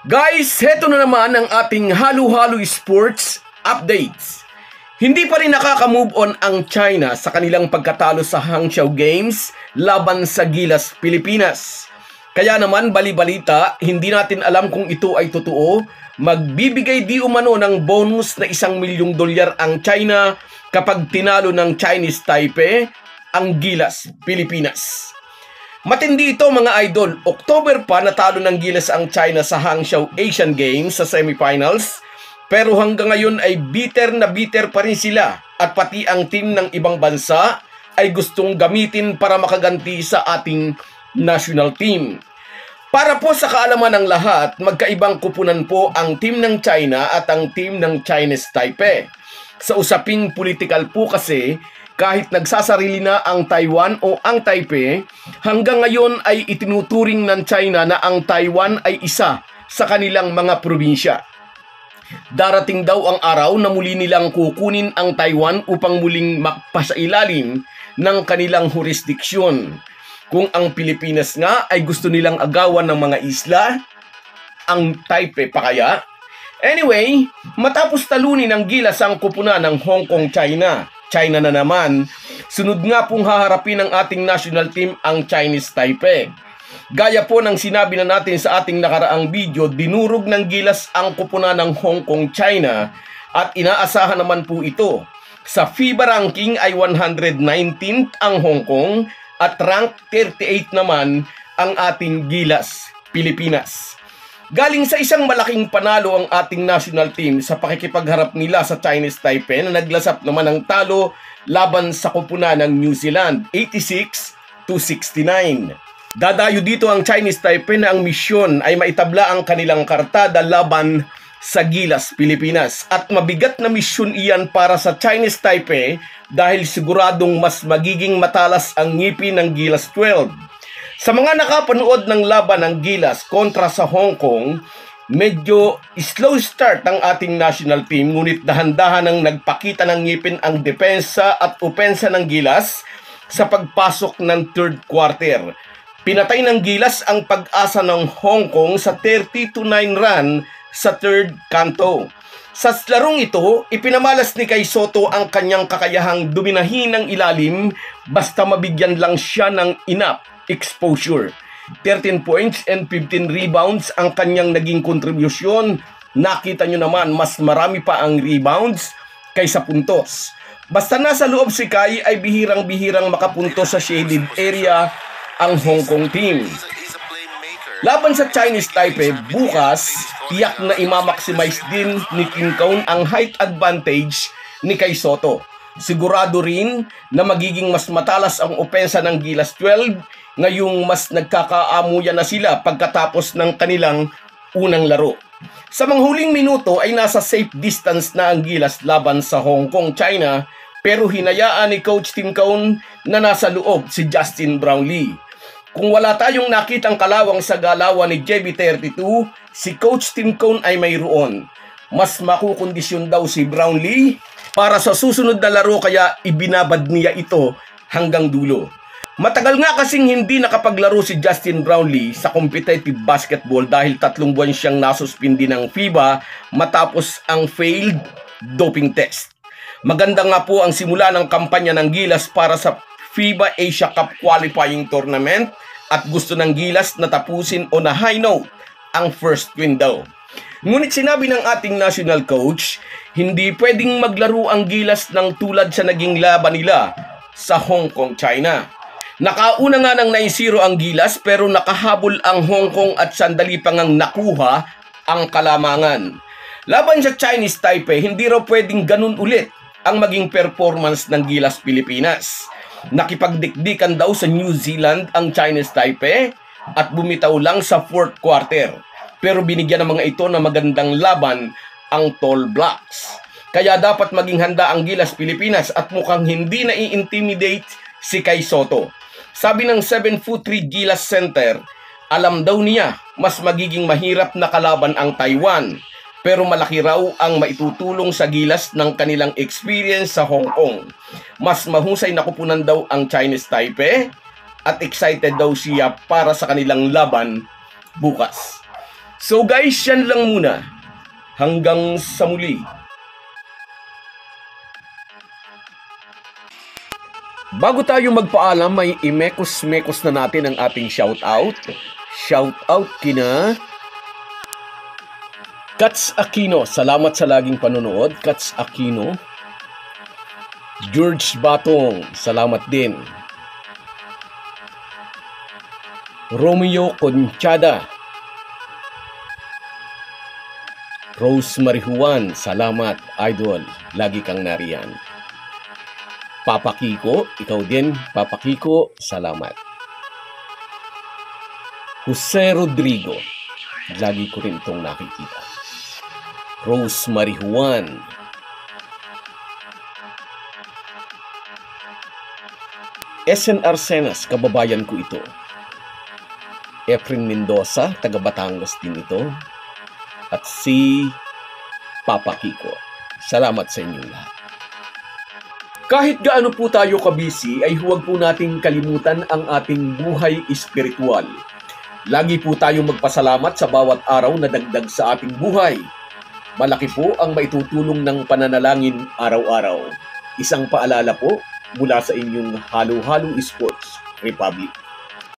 Guys, heto na naman ang ating halo-halo sports updates. Hindi pa rin nakaka-move on ang China sa kanilang pagkatalo sa Hangzhou Games laban sa Gilas, Pilipinas. Kaya naman, bali-balita, hindi natin alam kung ito ay totoo. Magbibigay di umano ng bonus na $1 milyong ang China kapag tinalo ng Chinese Taipei ang Gilas, Pilipinas. Matindi ito mga idol. October pa natalo ng Gilas ang China sa Hangzhou Asian Games sa semifinals. Pero hanggang ngayon ay bitter pa rin sila. At pati ang team ng ibang bansa ay gustong gamitin para makaganti sa ating national team. Para po sa kaalaman ng lahat, magkaibang kupunan po ang team ng China at ang team ng Chinese Taipei. Sa usaping political po kasi, kahit nagsasarili na ang Taiwan o ang Taipei, hanggang ngayon ay itinuturing ng China na ang Taiwan ay isa sa kanilang mga probinsya. Darating daw ang araw na muli nilang kukunin ang Taiwan upang muling magpasailalim ng kanilang jurisdiksyon. Kung ang Pilipinas nga ay gusto nilang agawan ng mga isla, ang Taipei pa kaya? Anyway, matapos talunin ng Gilas ang kupunan ng Hong Kong, China na naman, sunod nga pong haharapin ng ating national team ang Chinese Taipei. Gaya po ng sinabi na natin sa ating nakaraang video, dinurog ng Gilas ang kupunan ng Hong Kong, China at inaasahan naman po ito. Sa FIBA ranking ay 119th ang Hong Kong at rank 38 naman ang ating Gilas, Pilipinas. Galing sa isang malaking panalo ang ating national team sa pakikipagharap nila sa Chinese Taipei na naglasap naman ng talo laban sa kupunan ng New Zealand, 86-69. Dadayo dito ang Chinese Taipei na ang misyon ay maitabla ang kanilang kartada laban sa Gilas, Pilipinas. At mabigat na misyon iyan para sa Chinese Taipei dahil siguradong mas magiging matalas ang ngipin ng Gilas 12. Sa mga nakapanood ng laban ng Gilas kontra sa Hong Kong, medyo slow start ang ating national team ngunit dahan-dahan ang nagpakita ng ngipin ang depensa at opensa ng Gilas sa pagpasok ng third quarter. Pinatay ng Gilas ang pag-asa ng Hong Kong sa 30-9 run sa third kanto. Sa larong ito, ipinamalas ni Kai Sotto ang kanyang kakayahang duminahin ng ilalim basta mabigyan lang siya ng enough exposure. 13 points and 15 rebounds ang kanyang naging kontribusyon. Nakita nyo naman, mas marami pa ang rebounds kaysa puntos. Basta nasa loob si Kai ay bihirang-bihirang makapuntos sa shaded area ang Hong Kong team. Laban sa Chinese Taipei, bukas, tiyak na imamaximize din ni Tim Cone ang height advantage ni Kai Sotto. Sigurado rin na magiging mas matalas ang opensa ng Gilas 12 ngayong mas nagkakaamuyan na sila pagkatapos ng kanilang unang laro. Sa mga huling minuto ay nasa safe distance na ang Gilas laban sa Hong Kong, China, pero hinayaan ni Coach Tim Cone na nasa loob si Justin Brownlee. Kung wala tayong nakitang kalawang sa galawan ni JB32, si Coach Tim Cone ay mayroon. Mas makukondisyon daw si Brownlee para sa susunod na laro kaya ibinabad niya ito hanggang dulo. Matagal nga kasing hindi nakapaglaro si Justin Brownlee sa competitive basketball dahil 3 buwan siyang nasuspindi ng FIBA matapos ang failed doping test. Maganda nga po ang simula ng kampanya ng Gilas para sa FIBA Asia Cup qualifying tournament at gusto ng Gilas na tapusin on a high note ang first win daw. Ngunit sinabi ng ating national coach, hindi pwedeng maglaro ang Gilas ng tulad sa naging laban nila sa Hong Kong, China. Nakauna nga ng 9-0 ang Gilas pero nakahabol ang Hong Kong at sandali pa ngang nakuha ang kalamangan. Laban sa Chinese Taipei, hindi raw pwedeng ganun ulit ang maging performance ng Gilas, Pilipinas. Nakipagdikdikan daw sa New Zealand ang Chinese Taipei at bumitaw lang sa fourth quarter. Pero binigyan ng mga ito na magandang laban ang Tall Blacks. Kaya dapat maging handa ang Gilas, Pilipinas at mukhang hindi na i-intimidate si Kai Sotto. Sabi ng 7'3" Gilas center, alam daw niya mas magiging mahirap na kalaban ang Taiwan. Pero malaki raw ang maitutulong sa Gilas ng kanilang experience sa Hong Kong. Mas mahusay na kupunan daw ang Chinese Taipei at excited daw siya para sa kanilang laban bukas. So guys, yan lang muna. Hanggang sa muli. Bago tayo magpaalam, may imekos-mekos na natin ang ating shoutout. Shoutout kina Kats Aquino. Salamat sa laging panonood, Kats Aquino. George Batong, salamat din. Romeo Conchada. Rosemary Juan, salamat, idol. Lagi kang nariyan. Papa Kiko, ikaw din, Papa Kiko, salamat. Jose Rodrigo, lagi ko rin itong nakikita. Rosemary Juan. SN Arsenas, kababayan ko ito. Efren Mendoza, taga Batangas din ito. At si Papa Kiko. Salamat sa inyong lahat. Kahit gaano po tayo kabisi, ay huwag po nating kalimutan ang ating buhay espiritual. Lagi po tayong magpasalamat sa bawat araw na dagdag sa ating buhay. Malaki po ang maitutulong ng pananalangin araw-araw. Isang paalala po mula sa inyong Halo-Halo Sports Republic.